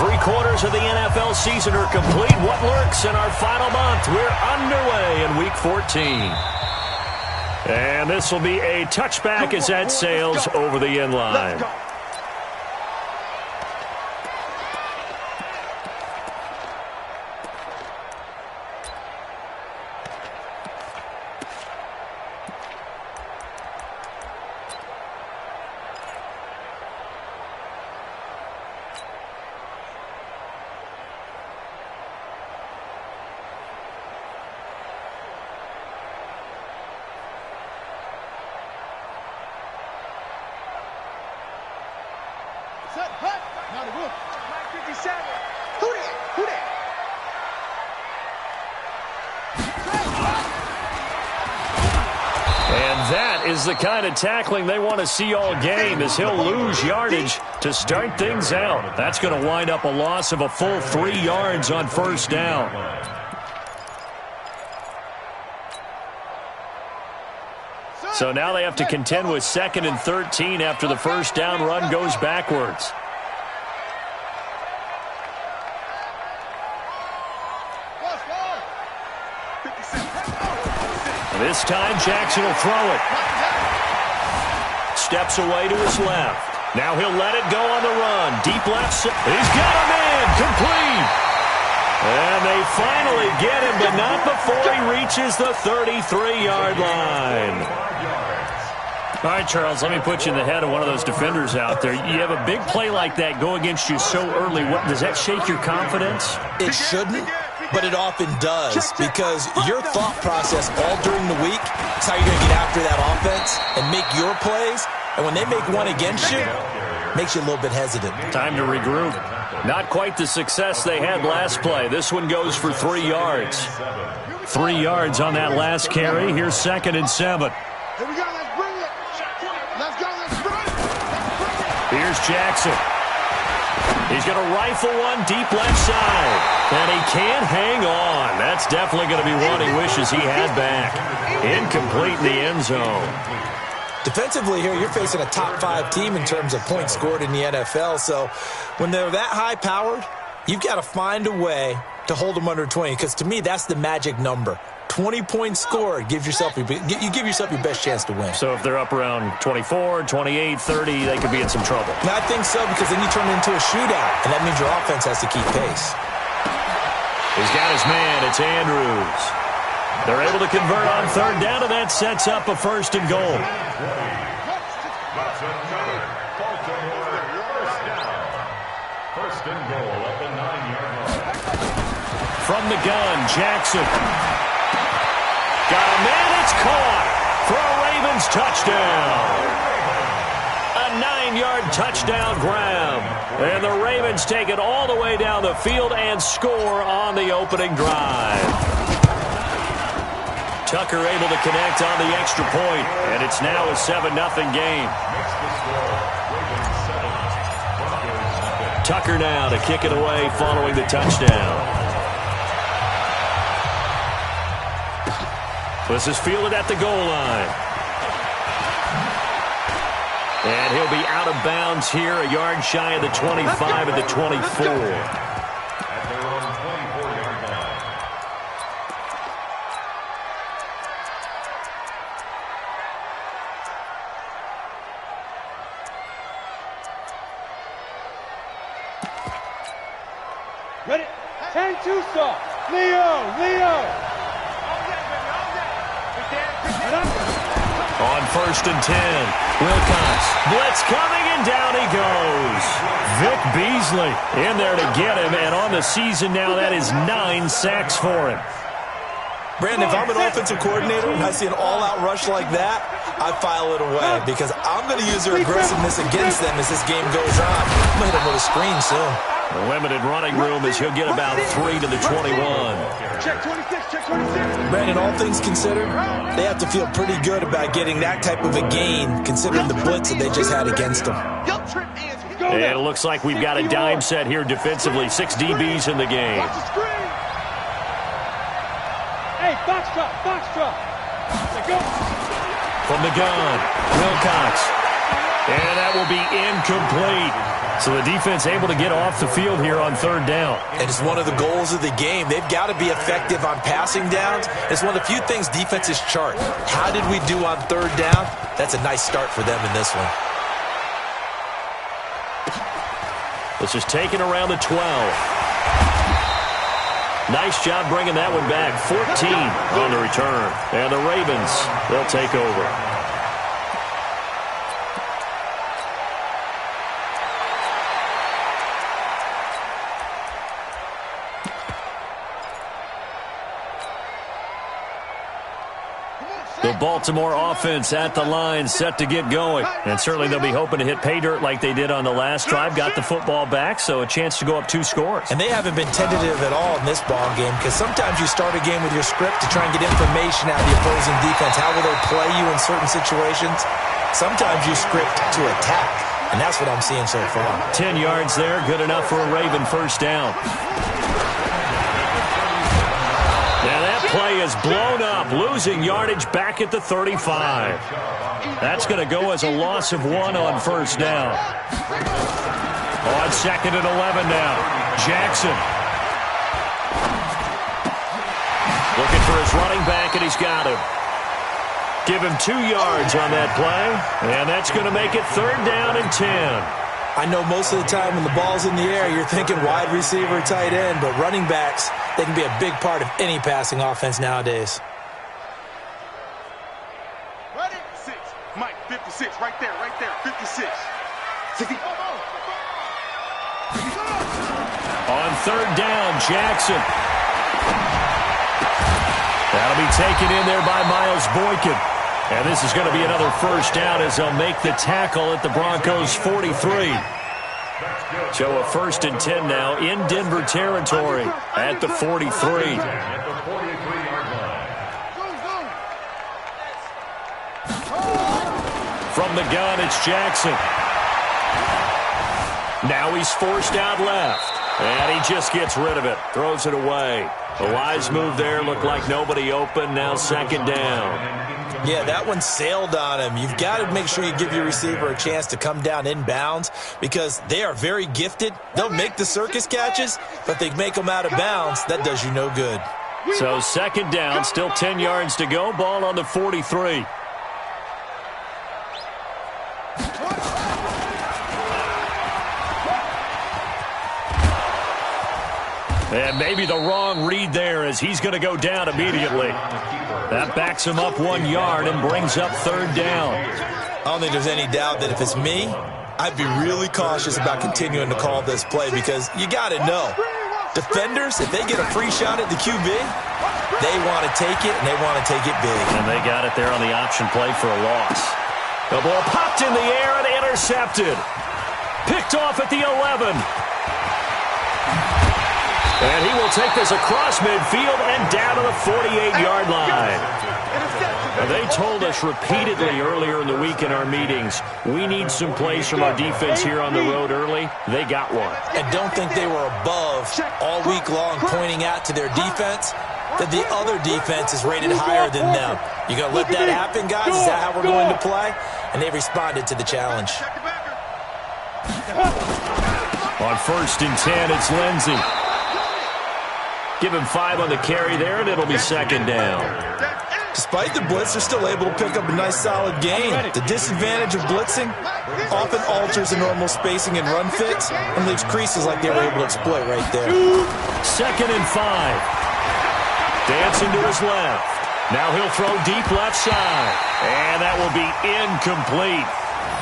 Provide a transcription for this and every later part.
3/4 of the NFL season are complete. What lurks in our final month? We're underway in Week 14. And this will be a touchback as that sails over the end line. Is the kind of tackling they want to see all game, as he'll lose yardage to start things out. That's going to wind up a loss of a full 3 yards on first down. So now they have to contend with 2nd and 13 after the first down run goes backwards. This time Jackson will throw it. Steps away to his left. Now he'll let it go on the run. Deep left. He's got him in. Complete. And they finally get him, but not before he reaches the 33-yard line. All right, Charles, let me put you in the head of one of those defenders out there. You have a big play like that go against you so early. Does that shake your confidence? It shouldn't, but it often does, because your thought process all during the week is how you're going to get after that offense and make your plays. And when they make one against you, it makes you a little bit hesitant. Time to regroup. Not quite the success they had last play. This one goes for 3 yards. 3 yards on that last carry. Here's 2nd and 7. Here we go. Let's bring it. Let's go. Let's bring it. Here's Jackson. He's going to rifle one deep left side. And he can't hang on. That's definitely going to be one he wishes he had back. Incomplete in the end zone. Defensively here, you're facing a top 5 team in terms of points scored in the NFL. So when they're that high-powered, you've got to find a way to hold them under 20. Because to me, that's the magic number. 20 points scored, you give yourself your best chance to win. So if they're up around 24, 28, 30, they could be in some trouble. And I think so, because then you turn it into a shootout, and that means your offense has to keep pace. He's got his man. It's Andrews. They're able to convert on 3rd down, and that sets up a 1st and goal. First and goal at the 9-yard line. From the gun, Jackson. Got a man, it's caught for a Ravens touchdown. A 9-yard touchdown grab. And the Ravens take it all the way down the field and score on the opening drive. Tucker able to connect on the extra point, and it's now a 7-0 game. Tucker now to kick it away following the touchdown. This is fielded at the goal line. And he'll be out of bounds here, a yard shy of the 25 at the 24. Ready? 10-2 stop. Leo. On 1st and 10, Wilcox. Blitz coming, and down he goes. Vic Beasley in there to get him, and on the season now, that is 9 sacks for him. Brandon, if I'm an offensive coordinator and I see an all-out rush like that, I file it away, because I'm going to use their aggressiveness against them as this game goes on. I'm going to hit them with a screen soon. Limited running room as he'll get about 3 to the 21. Check 26, check 26. Brandon, all things considered, they have to feel pretty good about getting that type of a gain, considering the blitz that they just had against them. And it looks like we've got a dime set here defensively. 6 DBs in the game. Hey, box drop. Go. From the gun, Wilcox. And that will be incomplete. So the defense able to get off the field here on third down. And it's one of the goals of the game. They've got to be effective on passing downs. It's one of the few things defenses chart. How did we do on third down? That's a nice start for them in this one. This is taken around the 12. Nice job bringing that one back. 14 on the return. And the Ravens, they'll take over. The Baltimore offense at the line, set to get going. And certainly they'll be hoping to hit pay dirt like they did on the last drive. Got the football back, so a chance to go up 2 scores. And they haven't been tentative at all in this ball game, because sometimes you start a game with your script to try and get information out of the opposing defense. How will they play you in certain situations? Sometimes you script to attack, and that's what I'm seeing so far. 10 yards there, good enough for a Raven first down. Play is blown up, losing yardage back at the 35. That's going to go as a loss of 1 on first down. On second and 11 now. Jackson. Looking for his running back, and he's got him. Give him 2 yards on that play, and that's going to make it third down and 10. I know most of the time when the ball's in the air, you're thinking wide receiver, tight end, but running backs, they can be a big part of any passing offense nowadays. Ready? 6. Mike, 56. Right there, 56. 60. On third down, Jackson. That'll be taken in there by Miles Boykin. And this is going to be another first down as they'll make the tackle at the Broncos' 43. So a first and 10 now in Denver territory at the 43. From the gun, it's Jackson. Now he's forced out left. And he just gets rid of it. Throws it away. A wise move there. Looked like nobody open. Now second down. Yeah, that one sailed on him. You've got to make sure you give your receiver a chance to come down inbounds because they are very gifted. They'll make the circus catches, but they make them out of bounds. That does you no good. So second down, still 10 yards to go. Ball on the 43. And maybe the wrong read there as he's going to go down immediately. That backs him up 1 yard and brings up third down. I don't think there's any doubt that if it's me, I'd be really cautious about continuing to call this play because you got to know. Defenders, if they get a free shot at the QB, they want to take it, and they want to take it big. And they got it there on the option play for a loss. The ball popped in the air and intercepted. Picked off at the 11. And he will take this across midfield and down to the 48-yard line. They told us repeatedly earlier in the week in our meetings, we need some plays from our defense here on the road early. They got one. And don't think they were above all week long pointing out to their defense that the other defense is rated higher than them. You going to let that happen, guys? Is that how we're going to play? And they responded to the challenge. On first and 10, it's Lindsey. Give him 5 on the carry there, and it'll be second down. Despite the blitz, they're still able to pick up a nice, solid gain. The disadvantage of blitzing often alters the normal spacing and run fits and leaves creases like they were able to exploit right there. Second and 5. Dancing to his left. Now he'll throw deep left side. And that will be incomplete.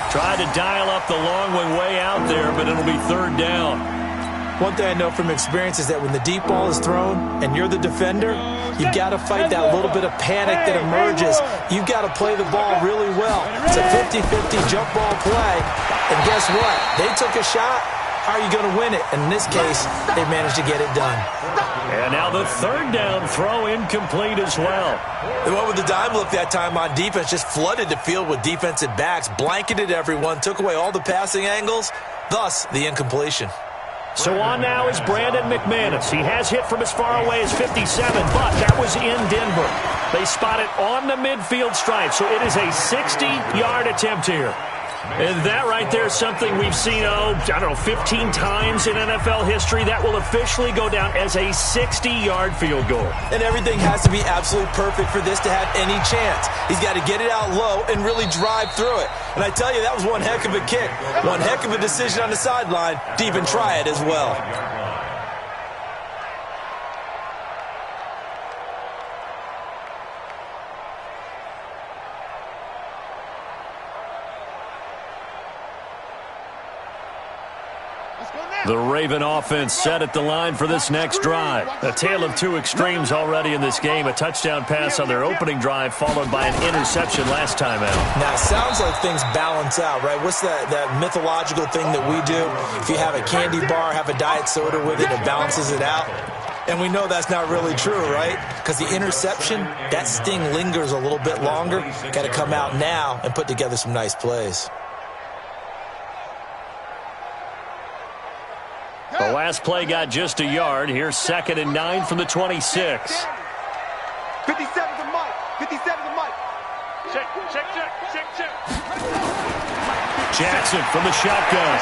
Tried to dial up the long one way out there, but it'll be third down. One thing I know from experience is that when the deep ball is thrown and you're the defender, you've got to fight that little bit of panic that emerges. You've got to play the ball really well. It's a 50-50 jump ball play. And guess what? They took a shot. How are you going to win it? And in this case, they managed to get it done. And now the third down throw incomplete as well. The one with the dime look that time on defense just flooded the field with defensive backs, blanketed everyone, took away all the passing angles, thus the incompletion. So on now is Brandon McManus. He has hit from as far away as 57, but that was in Denver. They spot it on the midfield stripe, so it is a 60-yard attempt here. And that right there is something we've seen, 15 times in NFL history. That will officially go down as a 60-yard field goal. And everything has to be absolutely perfect for this to have any chance. He's got to get it out low and really drive through it. And I tell you, that was one heck of a kick. One heck of a decision on the sideline to even try it as well. The Raven offense set at the line for this next drive. A tale of two extremes already in this game. A touchdown pass on their opening drive followed by an interception last time out. Now, it sounds like things balance out, right? What's that mythological thing that we do? If you have a candy bar, have a diet soda with it, it balances it out. And we know that's not really true, right? Because the interception, that sting lingers a little bit longer. Got to come out now and put together some nice plays. The last play got just a yard. Here's 2nd and 9 from the 26. 57 to Mike. 57 to Mike. Check. Jackson from the shotgun.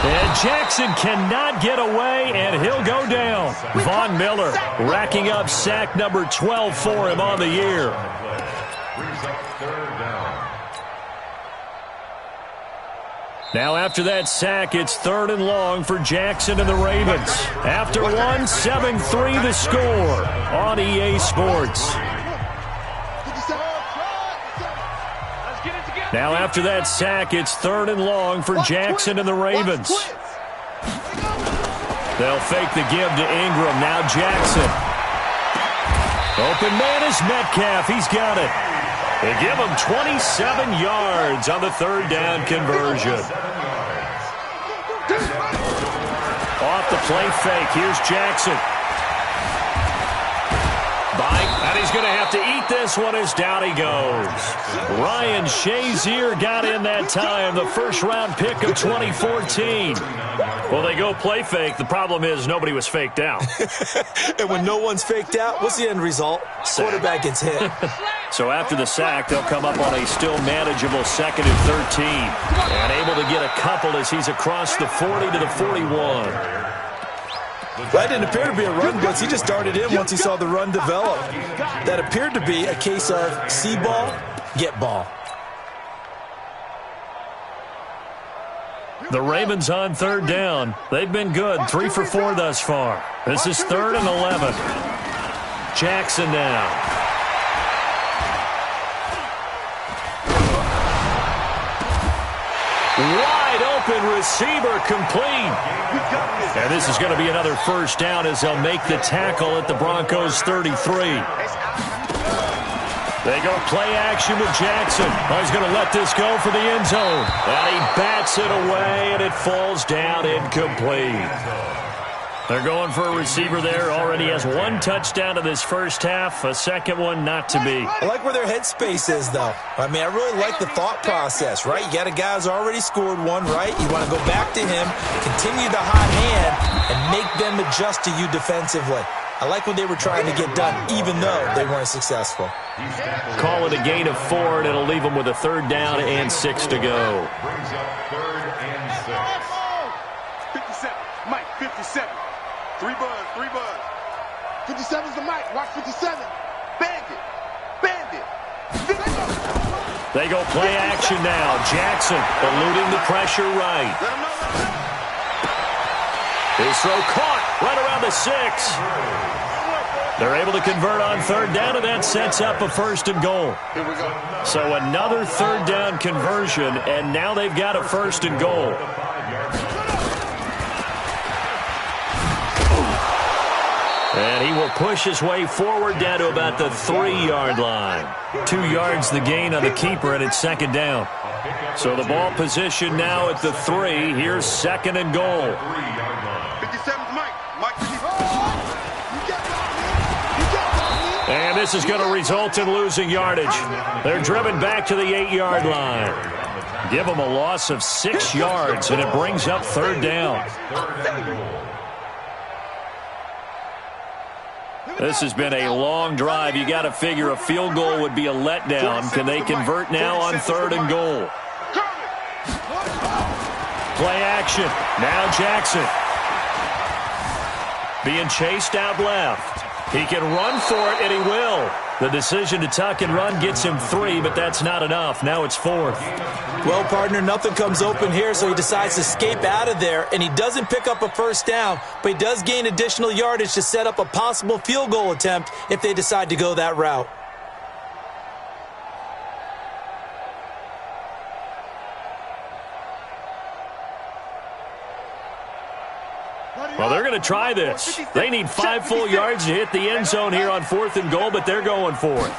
And Jackson cannot get away, and he'll go down. Von Miller racking up sack number 12 for him on the year. Now after that sack, it's 3rd and long for Jackson and the Ravens. After 1, 7-3 the score on EA Sports. Now after that sack, it's 3rd and long for Jackson and the Ravens. They'll fake the give to Ingram. Now Jackson. Open man is Metcalf. He's got it. They give him 27 yards on the 3rd down conversion. Off the play fake. Here's Jackson. And he's going to have to eat this one as down he goes. Ryan Shazier got in that time, the first-round pick of 2014. Well, they go play fake. The problem is nobody was faked out. And when no one's faked out, what's the end result? Quarterback gets hit. So after the sack, they'll come up on a still manageable 2nd and 13. And able to get a couple as he's across the 40 to the 41. That didn't appear to be a run blitz. He just darted in once he saw the run develop. That appeared to be a case of see ball, get ball. The Ravens on 3rd down. They've been good, 3 for 4 thus far. This is 3rd and 11. Jackson now. Wide open receiver complete. And this is going to be another first down as they'll make the tackle at the Broncos 33. They go play action with Jackson. He's going to let this go for the end zone. And he bats it away, and it falls down incomplete. They're going for a receiver there. Already has 1 touchdown in this first half. A second one not to be. I like where their headspace is, though. I mean, I really like the thought process, right? You got a guy who's already scored 1, right? You want to go back to him, continue the hot hand, and make them adjust to you defensively. I like what they were trying to get done, even though they weren't successful. Call it a gain of 4, and it'll leave them with a 3rd down and 6 to go. 57. Mike, 57. 3 buzz. 57's the Mike. Watch 57. Bandit. They go play action now. Jackson eluding the pressure right. His throw caught right around the 6. They're able to convert on 3rd down, and that sets up a 1st and goal. So another 3rd down conversion, and now they've got a 1st and goal. And he will push his way forward down to about the 3-yard line. 2 yards the gain on the keeper, and it's 2nd down. So the ball position now at the 3. Here's 2nd and goal. 57's Mike. And this is going to result in losing yardage. They're driven back to the 8-yard line. Give them a loss of 6 yards, and it brings up 3rd down. This has been a long drive. You got to figure a field goal would be a letdown. Can they convert now on 3rd and goal? Play action. Now Jackson. Being chased out left. He can run for it, and he will. The decision to tuck and run gets him 3, but that's not enough. Now it's 4th. Well, partner, nothing comes open here, so he decides to escape out of there, and he doesn't pick up a first down, but he does gain additional yardage to set up a possible field goal attempt if they decide to go that route. Well, they're going to try this. They need 5 full yards to hit the end zone here on 4th and goal, but they're going for it.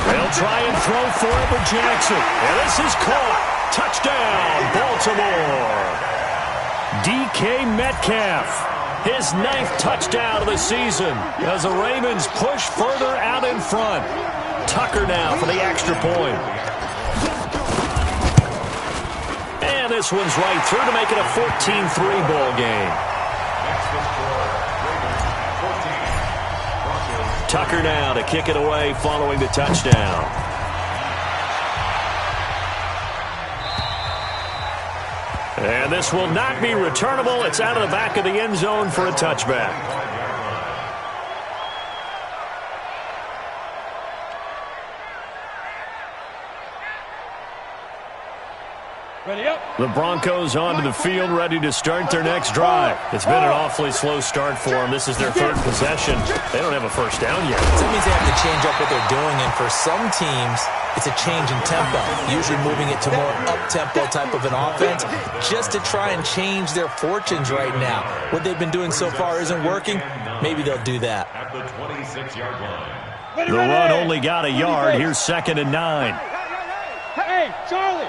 They'll try and throw for it with Jackson. And this is caught. Touchdown, Baltimore. DK Metcalf, his 9th touchdown of the season as the Ravens push further out in front. Tucker now for the extra point. And this one's right through to make it a 14-3 ball game. Tucker now to kick it away following the touchdown. And this will not be returnable. It's out of the back of the end zone for a touchback. The Broncos onto the field, ready to start their next drive. It's been an awfully slow start for them. This is their 3rd possession. They don't have a first down yet. That means they have to change up what they're doing, and for some teams, it's a change in tempo, usually moving it to more up-tempo type of an offense just to try and change their fortunes right now. What they've been doing so far isn't working. Maybe they'll do that. At the 26-yard line. The run only got a yard. Here's 2nd and 9. Hey, Charlie!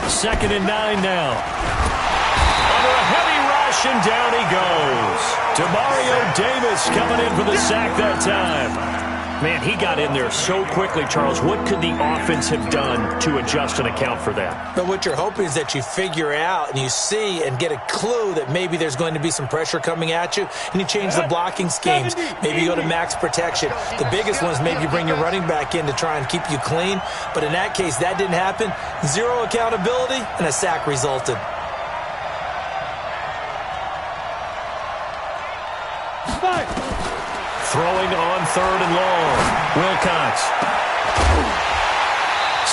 2nd and 9 now. Under a heavy rush, and down he goes. Demario Davis coming in for the sack that time. Man, he got in there so quickly, Charles. What could the offense have done to adjust and account for that? But what you're hoping is that you figure out and you see and get a clue that maybe there's going to be some pressure coming at you, and you change the blocking schemes. Maybe you go to max protection. The biggest one is maybe you bring your running back in to try and keep you clean. But in that case, that didn't happen. 0 accountability, and a sack resulted. Throwing on 3rd and long. Wilcox.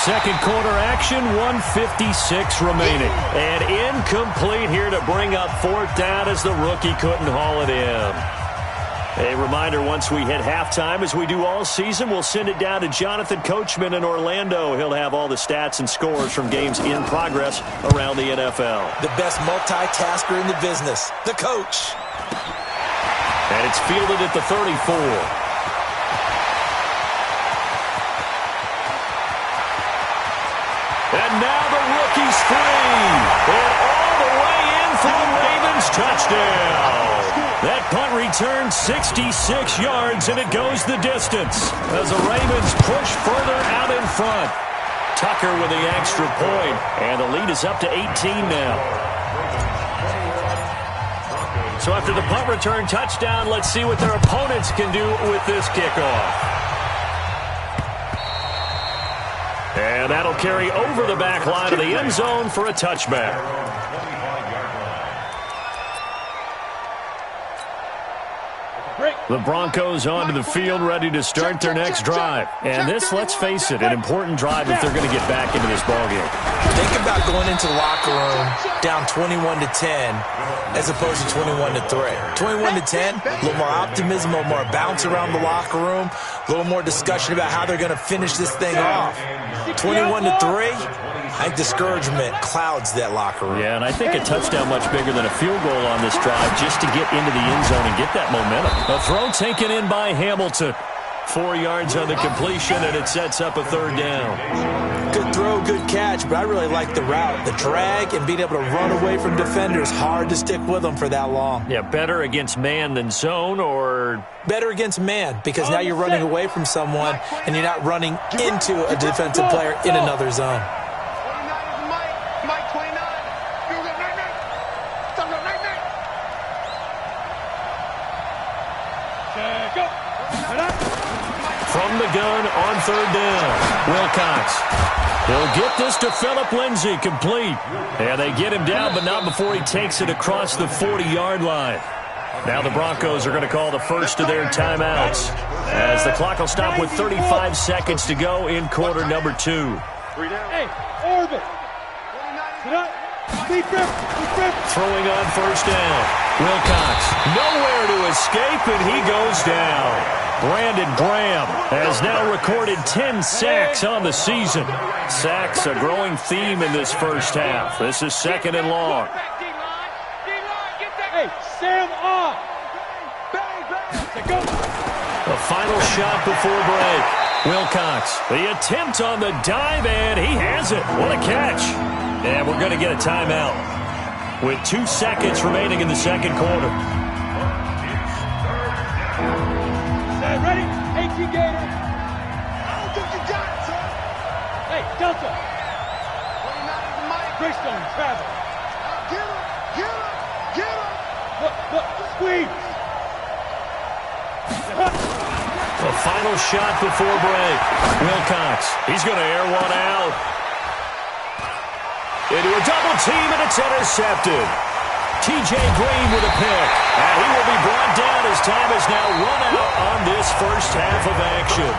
2nd quarter action, 1:56 remaining. And incomplete here to bring up 4th down as the rookie couldn't haul it in. A reminder, once we hit halftime, as we do all season, we'll send it down to Jonathan Coachman in Orlando. He'll have all the stats and scores from games in progress around the NFL. The best multitasker in the business, the coach. And it's fielded at the 34. And now the rookie's free. And all the way in for the Ravens touchdown. That punt return 66 yards, and it goes the distance as the Ravens push further out in front. Tucker with the extra point, and the lead is up to 18 now. So after the punt return touchdown, let's see what their opponents can do with this kickoff. And that'll carry over the back line of the end zone for a touchback. The Broncos onto the field, ready to start their next drive. And this, let's face it, an important drive if they're going to get back into this ballgame. Think about going into the locker room down 21-10 as opposed to 21-3. 21-10, a little more optimism, a little more bounce around the locker room, a little more discussion about how they're going to finish this thing off. 21-3, I think discouragement clouds that locker room. Yeah, and I think a touchdown much bigger than a field goal on this drive just to get into the end zone and get that momentum. A throw taken in by Hamilton. 4 yards on the completion, and it sets up a 3rd down. Good throw, good catch, but I really like the route. The drag and being able to run away from defenders, hard to stick with them for that long. Yeah, better against man than zone, or? Better against man, because now you're running away from someone and you're not running into a defensive player in another zone. from the gun on third down. Wilcox. He'll get this to Phillip Lindsay, complete. And they get him down, but not before he takes it across the 40-yard line. Now the Broncos are going to call the first of their timeouts, as the clock will stop with 35 seconds to go in quarter number 2. Hey, Orbit. Throwing on first down. Wilcox, nowhere to escape, and he goes down. Brandon Graham has now recorded 10 sacks on the season. Sacks a growing theme in this first half. This is second and long. Hey, Sam off. The final shot before break. Wilcox, the attempt on the dive, and he has it. What a catch. And we're going to get a timeout with 2 seconds remaining in the second quarter. Ready? 18 Gator. I don't think you got it, sir. Hey, Delta. 29 Mike. Greystone, travel. Get him, get him, get him. Look, squeeze. The final shot before break. Wilcox, he's going to air one out. Into a double team, and it's intercepted. T.J. Green with a pick. And he will be brought down as time has now run out on this first half of action.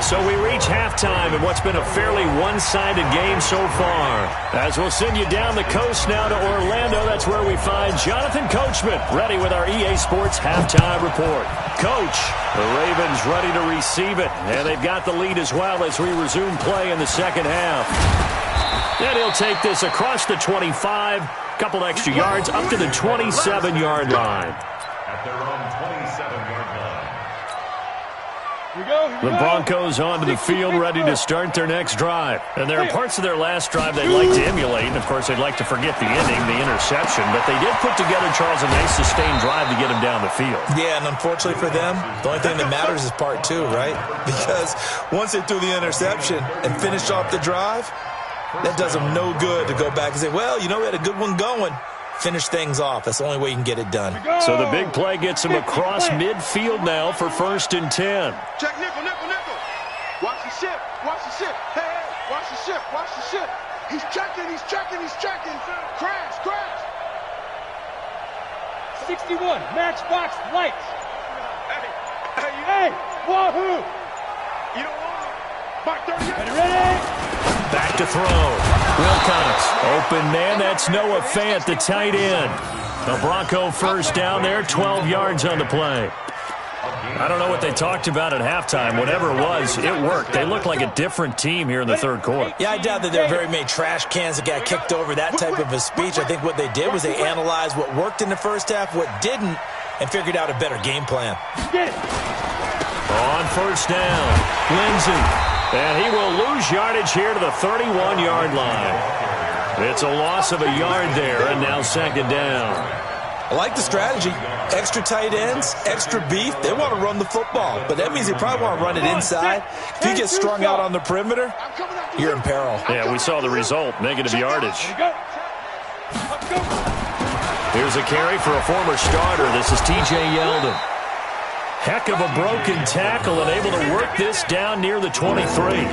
So we reach halftime in what's been a fairly one-sided game so far. As we'll send you down the coast now to Orlando, that's where we find Jonathan Coachman, ready with our EA Sports halftime report. Coach, the Ravens ready to receive it, and they've got the lead as well as we resume play in the second half. And he'll take this across the 25, couple extra yards, up to the 27-yard line. At their own 27-yard line. The Broncos onto the field, ready to start their next drive. And there are parts of their last drive they'd like to emulate. And, of course, they'd like to forget the ending, the interception. But they did put together, Charles, a nice sustained drive to get him down the field. Yeah, and unfortunately for them, the only thing that matters is part 2, right? Because once they threw the interception and finished off the drive, that does them no good to go back and say, well, you know, we had a good one going. Finish things off. That's the only way you can get it done. So the big play gets him across midfield now for 1st and 10. Check nickel, nickel, nickel. Watch the ship, watch the ship. Hey, hey, watch the ship, watch the ship. He's checking, he's checking, he's checking. Crash, crash. 61, matchbox lights. Hey, wahoo. you don't want it. Mark 38. Ready? Back to throw. Wilcox, open man, that's Noah Fant, the tight end. The Bronco first down there, 12 yards on the play. I don't know what they talked about at halftime. Whatever it was, it worked. They looked like a different team here in the third quarter. Yeah, I doubt that there were very many trash cans that got kicked over, that type of a speech. I think what they did was they analyzed what worked in the first half, what didn't, and figured out a better game plan. On first down, Lindsay. And he will lose yardage here to the 31-yard line. It's a loss of a yard there, and now second down. I like the strategy. Extra tight ends, extra beef. They want to run the football, but that means they probably want to run it inside. If you get strung out on the perimeter, you're in peril. Yeah, we saw the result, negative yardage. Here's a carry for a former starter. This is T.J. Yeldon. Heck of a broken tackle and able to work this down near the 23.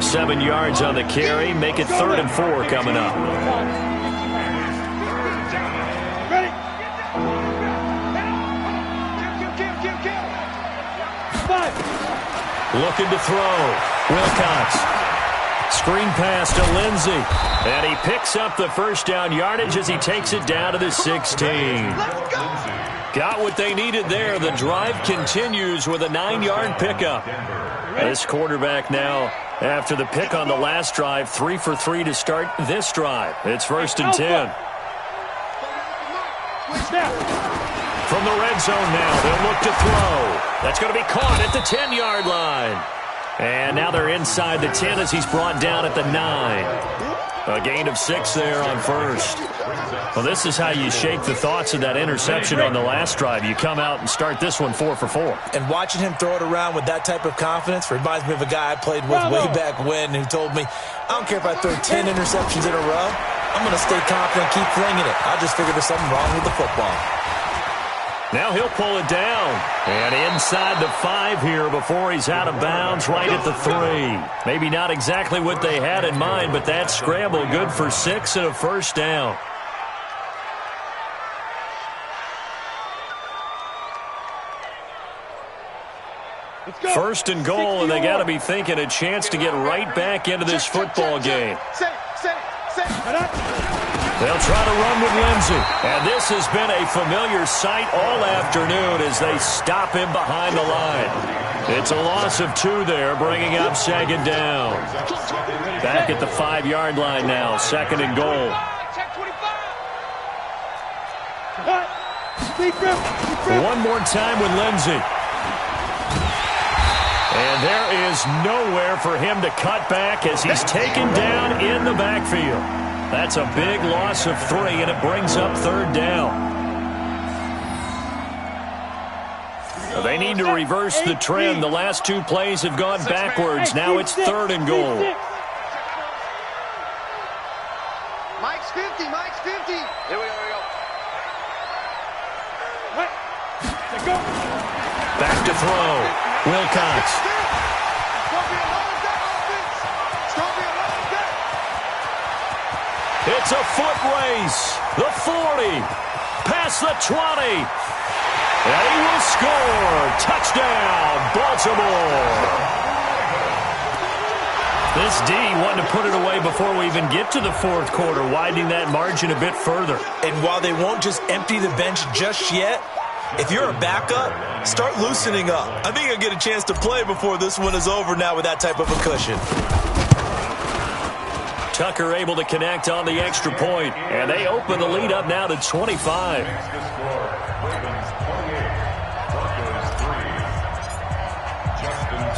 7 yards on the carry. Make it 3rd and 4 coming up. Ready? Looking to throw. Wilcox. Screen pass to Lindsay. And he picks up the first down yardage as he takes it down to the 16. Got what they needed there. The drive continues with a 9-yard pickup. This quarterback now, after the pick on the last drive, 3 for 3 to start this drive. It's 1st and 10. From the red zone now, they'll look to throw. That's going to be caught at the 10-yard line. And now they're inside the 10 as he's brought down at the 9. A gain of 6 there on first. Well, this is how you shake the thoughts of that interception on the last drive. You come out and start this one 4 for 4. And watching him throw it around with that type of confidence reminds me of a guy I played with way back when who told me, I don't care if I throw 10 interceptions in a row. I'm going to stay confident, keep flinging it. I just figured there's something wrong with the football. Now he'll pull it down. And inside the 5 here before he's out of bounds right at the 3. Maybe not exactly what they had in mind, but that scramble good for 6 and a first down. First and goal, and they got to be thinking a chance to get right back into this football game. They'll try to run with Lindsey. And this has been a familiar sight all afternoon as they stop him behind the line. It's a loss of 2 there, bringing up second down. Back at the 5-yard line now, second and goal. One more time with Lindsey. And there is nowhere for him to cut back as he's taken down in the backfield. That's a big loss of 3, and it brings up third down. They need to reverse the trend. The last 2 plays have gone backwards. Now it's third and goal. Mike's 50, Mike's 50. Here we go. Back to throw. Wilcox. It's a foot race. The 40. Past the 20. And he will score. Touchdown, Baltimore. This D wanting to put it away before we even get to the fourth quarter, widening that margin a bit further. And while they won't just empty the bench just yet, if you're a backup, start loosening up. I think you'll get a chance to play before this one is over now with that type of a cushion. Tucker able to connect on the extra point, and they open the lead up now to 25.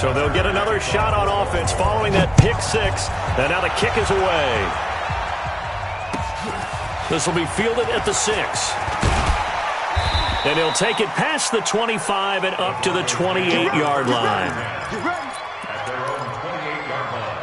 So they'll get another shot on offense following that pick 6, and now the kick is away. This will be fielded at the 6. And he'll take it past the 25 and up to the 28-yard line. At their own 28-yard line.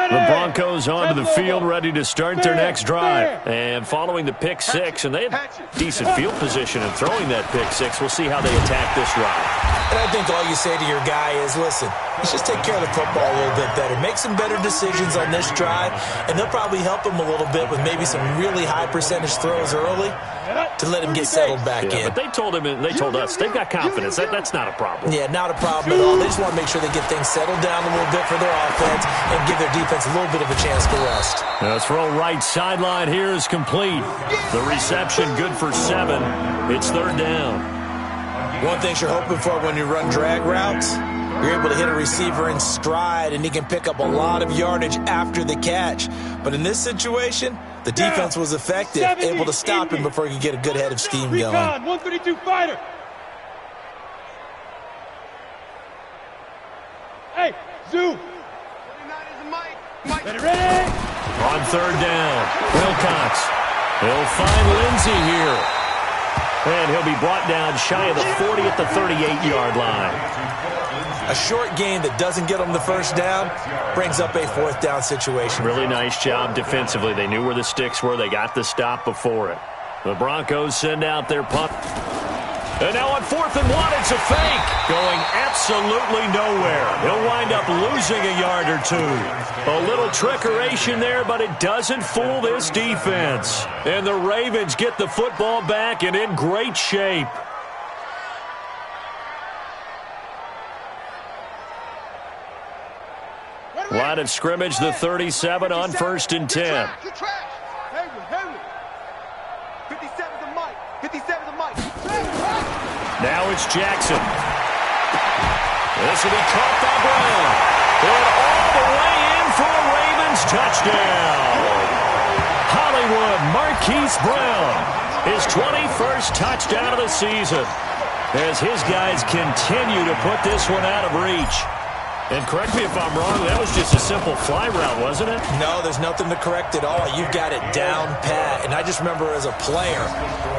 The Broncos onto the field, ready to start their next drive. And following the pick 6, and they have decent field position in throwing that pick 6. We'll see how they attack this drive. And I think all you say to your guy is, listen, let's just take care of the football a little bit better. Make some better decisions on this drive, and they'll probably help him a little bit with maybe some really high percentage throws early to let him get settled back in. But they told him, and they told us, they've got confidence. That's not a problem. Yeah, not a problem at all. They just want to make sure they get things settled down a little bit for their offense and give their defense a little bit of a chance to rest. The throw right sideline here is complete. The reception good for 7. It's third down. One thing you're hoping for when you run drag routes, you're able to hit a receiver in stride, and he can pick up a lot of yardage after the catch. But in this situation, the defense was effective, able to stop him before he could get a good head of steam going. 132 fighter. Hey, Zoo. 29 is Mike. Ready? On third down, Wilcox. He'll find Lindsey here. And he'll be brought down shy of the 40 at the 38-yard line. A short gain that doesn't get them the first down brings up a fourth down situation. Really nice job defensively. They knew where the sticks were. They got the stop before it. The Broncos send out their punt. And now on 4th and 1, it's a fake. Going absolutely nowhere. He'll wind up losing a yard or 2. A little trickeration there, but it doesn't fool this defense. And the Ravens get the football back and in great shape. Line of scrimmage, the 37 on 1st and 10. 57's a Mike. 57's a Mike. Now it's Jackson. This will be caught by Brown. And all the way in for a Ravens touchdown. Hollywood Marquise Brown, his 21st touchdown of the season, as his guys continue to put this one out of reach. And correct me if I'm wrong, that was just a simple fly route, wasn't it? No, there's nothing to correct at all. You've got it down pat. And I just remember as a player,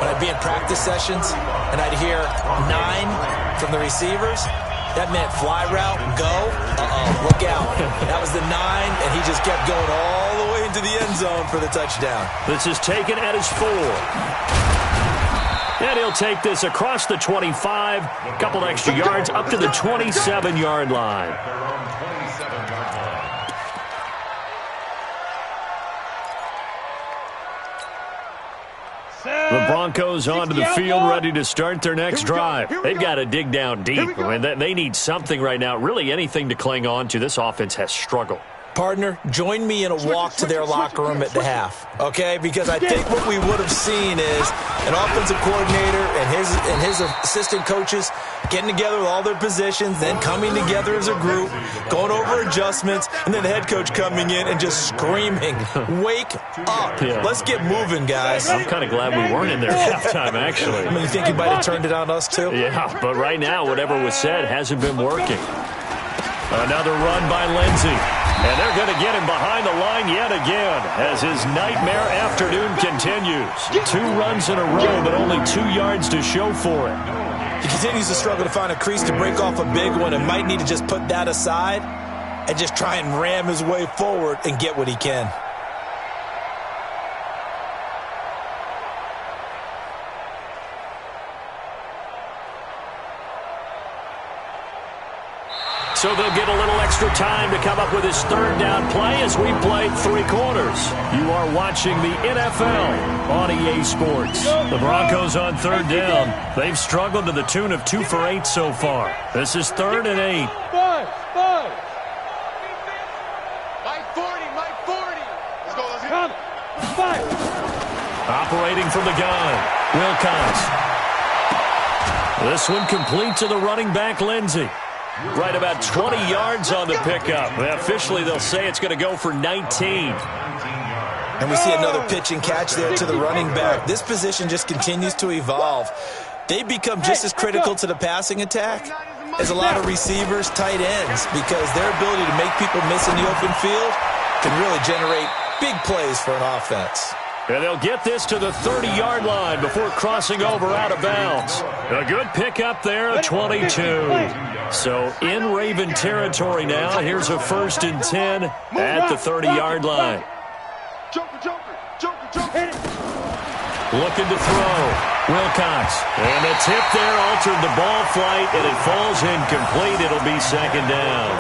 when I'd be in practice sessions and I'd hear 9 from the receivers, that meant fly route, go, look out. That was the 9, and he just kept going all the way into into the end zone for the touchdown. This is taken at his 4. And he'll take this across the 25, a couple extra yards up to the 27-yard line. The Broncos onto the field, ready to start their next drive. They've got to dig down deep. I mean, they need something right now, really anything to cling on to. This offense has struggled. Partner, join me in a walk to their locker room at the half, okay? Because I think what we would have seen is an offensive coordinator and his assistant coaches getting together with all their positions, then coming together as a group, going over adjustments, and then the head coach coming in and just screaming, wake up. Yeah. Let's get moving, guys. I'm kind of glad we weren't in there at halftime, actually. I mean, you think he might have turned it on us, too? Yeah, but right now, whatever was said hasn't been working. Another run by Lindsey. And they're going to get him behind the line yet again as his nightmare afternoon continues. 2 runs in a row, but only 2 yards to show for it. He continues to struggle to find a crease to break off a big one and might need to just put that aside and just try and ram his way forward and get what he can. So they'll get a little extra time to come up with his 3rd down play as we played 3 quarters. You are watching the NFL on EA Sports. The Broncos on 3rd down. They've struggled to the tune of 2 for 8 so far. This is 3rd and 8. Five. Mike 40. Let's go. Five. Operating from the gun, Wilcox. This one complete to the running back, Lindsey. Right about 20 yards on the pickup. Officially, they'll say it's going to go for 19. And we see another pitch and catch there to the running back. This position just continues to evolve. They become just as critical to the passing attack as a lot of receivers, tight ends, because their ability to make people miss in the open field can really generate big plays for an offense. And they'll get this to the 30-yard line before crossing over out of bounds. A good pickup there, a 22. So in Raven territory now. Here's a 1st and 10 at the 30-yard line. Joker. Looking to throw. Wilcox. And the tip there altered the ball flight, and it falls incomplete. It'll be 2nd down.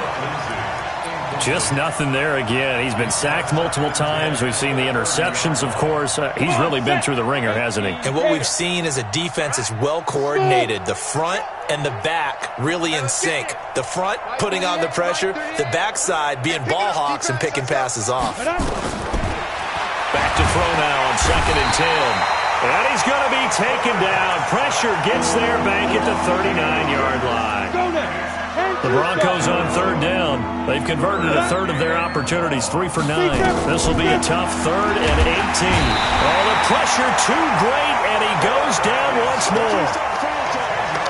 Just nothing there again. He's been sacked multiple times. We've seen the interceptions, of course. He's really been through the ringer, hasn't he? And what we've seen is a defense that's well coordinated. The front and the back really in sync. The front putting on the pressure, the backside being ball hawks and picking passes off. Back to throw now on 2nd and 10. And he's going to be taken down. Pressure gets there, bank at the 39-yard line. The Broncos on 3rd down. They've converted a 1/3 of their opportunities, 3 for 9. This will be a tough 3rd and 18. Oh, the pressure too great, and he goes down once more.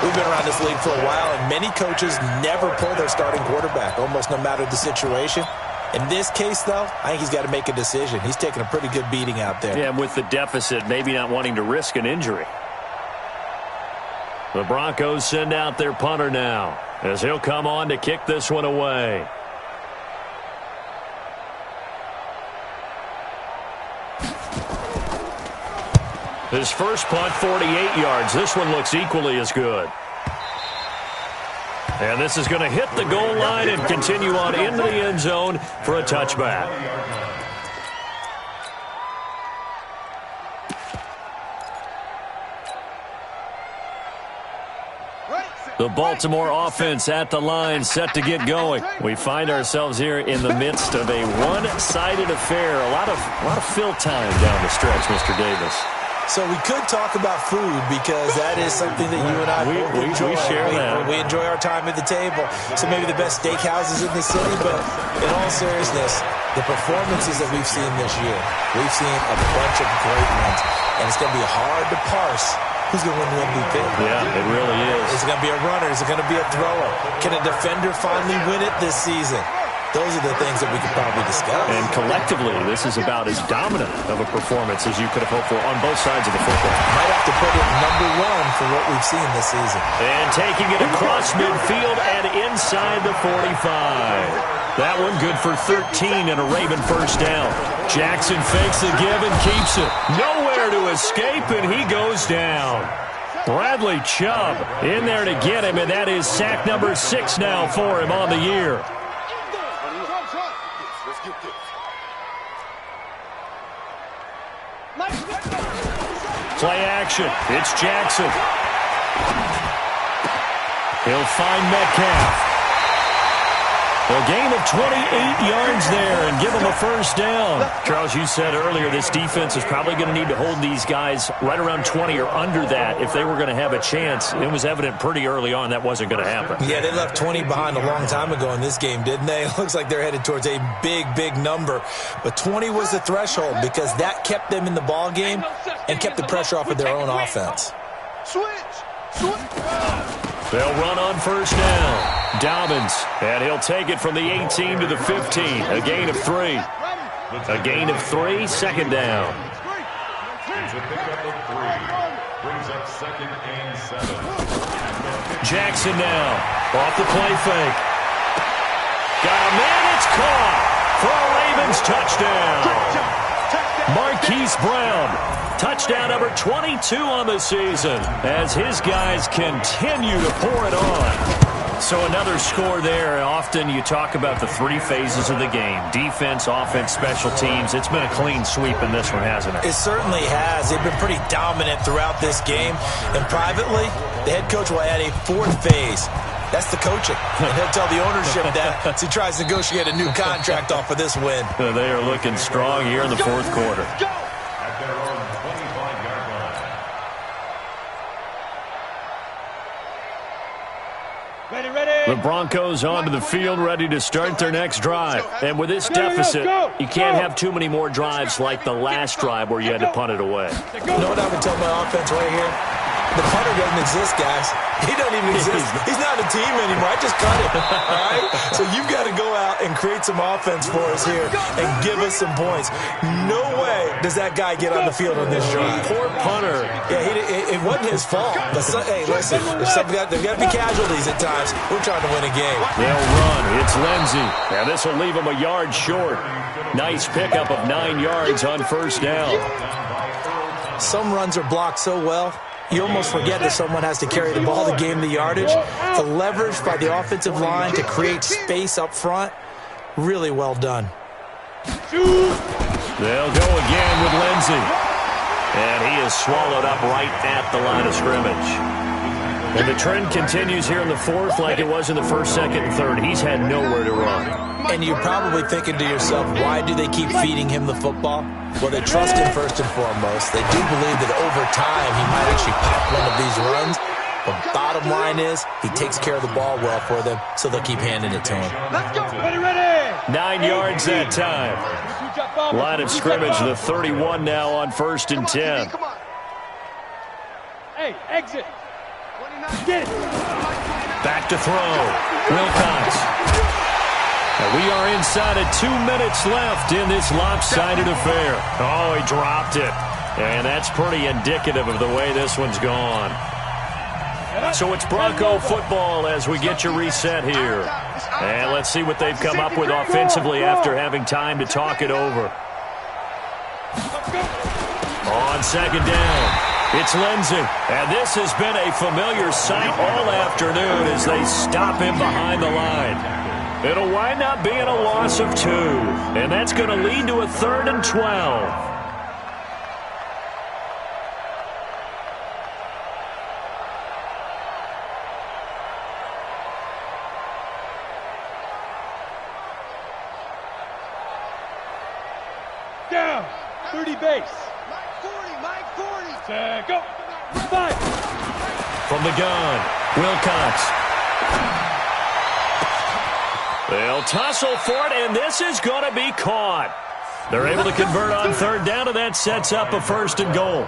We've been around this league for a while, and many coaches never pull their starting quarterback, almost no matter the situation. In this case, though, I think he's got to make a decision. He's taking a pretty good beating out there. Yeah, and with the deficit, maybe not wanting to risk an injury. The Broncos send out their punter now, as he'll come on to kick this one away. His first punt, 48 yards. This one looks equally as good. And this is going to hit the goal line and continue on into the end zone for a touchback. The Baltimore offense at the line, set to get going. We find ourselves here in the midst of a one-sided affair. A lot of fill time down the stretch, Mr. Davis. So we could talk about food because that is something that you and I enjoy. We share that. We enjoy our time at the table. So maybe the best steakhouses in the city, but in all seriousness, the performances that we've seen this year, we've seen a bunch of great ones, and it's going to be hard to parse who's going to win the MVP. Yeah, it really is. Is it going to be a runner? Is it going to be a thrower? Can a defender finally win it this season? those are the things that we could probably discuss. And collectively, this is about as dominant of a performance as you could have hoped for on both sides of the football. Might have to put it #1 for what we've seen this season. And taking it across midfield and inside the 45. That one good for 13 and a Raven first down. Jackson fakes the give and keeps it. Nowhere to escape, and he goes down. Bradley Chubb in there to get him, and that is sack number 6 now for him on the year. Play action. It's Jackson. He'll find Metcalf. A gain of 28 yards there and give him a first down. Charles, you said earlier this defense is probably going to need to hold these guys right around 20 or under that if they were going to have a chance. It was evident pretty early on that wasn't going to happen. Yeah, they left 20 behind a long time ago in this game, didn't they? It looks like they're headed towards a big, big number. But 20 was the threshold because that kept them in the ball game and kept the pressure off of their own offense. Switch. They'll run on first down. Dobbins, and he'll take it from the 18 to the 15. A gain of 3. A gain of 3, second down. It's a pickup of 3. Brings up 2nd and 7. Jackson now. Off the play fake. Got a man, it's caught for a Ravens touchdown. Marquise Brown. Touchdown number 22 on the season as his guys continue to pour it on. So another score there. Often you talk about the 3 phases of the game. Defense, offense, special teams. It's been a clean sweep in this one, hasn't it? It certainly has. They've been pretty dominant throughout this game. And privately, the head coach will add a 4th phase. That's the coaching. And he'll tell the ownership that as he tries to negotiate a new contract off of this win. They are looking strong here in the 4th quarter. At their own 25-yard line. The Broncos onto the field, ready to start their next drive. And with this deficit, you can't have too many more drives like the last drive where you had to punt it away. You know what I would tell my offense right here? The punter doesn't exist, guys. He doesn't even exist. He's not a team anymore. I just cut it, all right? So you've got to go out and create some offense for us here and give us some points. No way does that guy get on the field on this drive. Poor punter. Yeah, it wasn't his fault. But hey, listen, there's got to be casualties at times. We're trying to win a game. They'll run. It's Lindsey. And this will leave him a yard short. Nice pickup of 9 yards on first down. Some runs are blocked so well, you almost forget that someone has to carry the ball to gain the yardage. The leverage by the offensive line to create space up front, really well done. They'll go again with Lindsey. And he is swallowed up right at the line of scrimmage. And the trend continues here in the 4th like it was in the 1st, 2nd, and 3rd. He's had nowhere to run. And you're probably thinking to yourself, why do they keep feeding him the football? Well, they trust him first and foremost. They do believe that over time he might actually pop one of these runs. But bottom line is he takes care of the ball well for them, so they'll keep handing it to him. Let's go. Ready. 9 yards that time. Line of scrimmage, the 31 now on 1st and 10. Hey, exit. Get it. Back to throw. Wilcox. And we are inside of 2 minutes left in this lopsided affair. Oh, he dropped it. And that's pretty indicative of the way this one's gone. So it's Bronco football as we get you reset here. And let's see what they've come up with offensively after having time to talk it over. On second down. It's Lindsey, and this has been a familiar sight all afternoon as they stop him behind the line. It'll wind up being a loss of 2, and that's going to lead to a 3rd and 12. Down. 30 base. Go. 5. From the gun, Wilcox. They'll tussle for it, and this is going to be caught. They're able to convert on 3rd down, and that sets up a 1st and goal.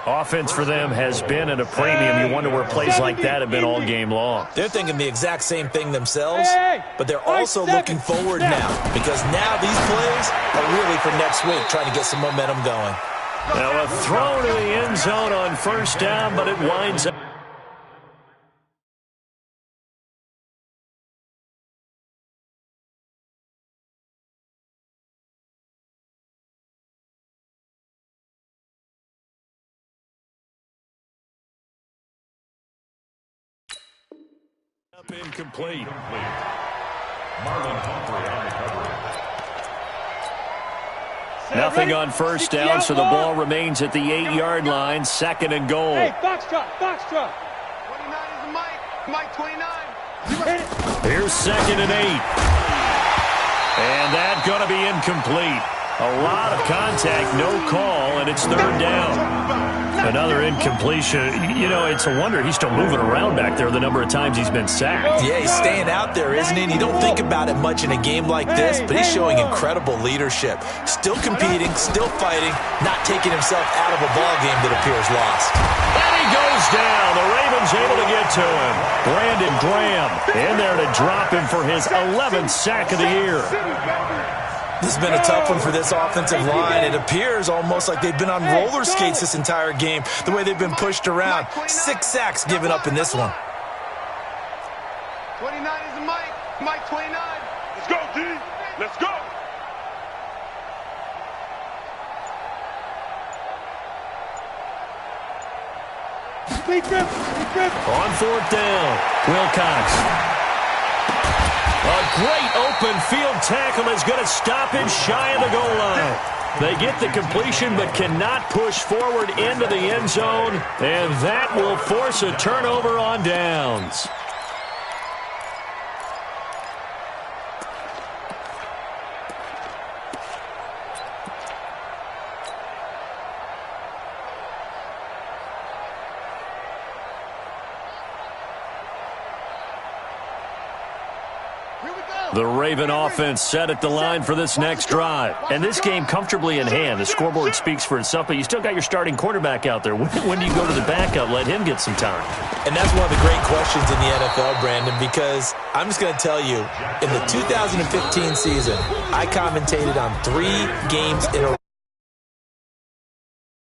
Offense for them has been at a premium. You wonder where plays like that have been all game long. They're thinking the exact same thing themselves, but they're also looking forward now because now these plays are really for next week, trying to get some momentum going. Now a throw to the end zone on first down, but it winds up. Incomplete. Marlon Humphrey on the coverage. Nothing on first down, so the ball remains at the 8-yard line, 2nd and goal. Hey, foxtrot, foxtrot. 29 is the Mike. Mike 29. Here's 2nd and 8. And that's going to be incomplete. A lot of contact, no call, and it's 3rd down. Another incompletion. You know, it's a wonder he's still moving around back there the number of times he's been sacked. Yeah, he's staying out there, isn't he? And you don't think about it much in a game like this, but he's showing incredible leadership. Still competing, still fighting, not taking himself out of a ball game that appears lost. And he goes down. The Ravens able to get to him. Brandon Graham in there to drop him for his 11th sack of the year. This has been a tough one for this offensive line. It appears almost like they've been on roller skates this entire game, the way they've been pushed around. 6 sacks given up in this one. 29 is the Mike. Mike 29. Let's go, D. Let's go. Speed grip, speed grip. On 4th down, Wilcox. A great open field tackle is going to stop him shy of the goal line. They get the completion but cannot push forward into the end zone, and that will force a turnover on downs. The Raven offense set at the line for this next drive. And this game comfortably in hand. The scoreboard speaks for itself, but you still got your starting quarterback out there. When do you go to the backup? Let him get some time. And that's one of the great questions in the NFL, Brandon, because I'm just going to tell you, in the 2015 season, I commentated on 3 games in a row.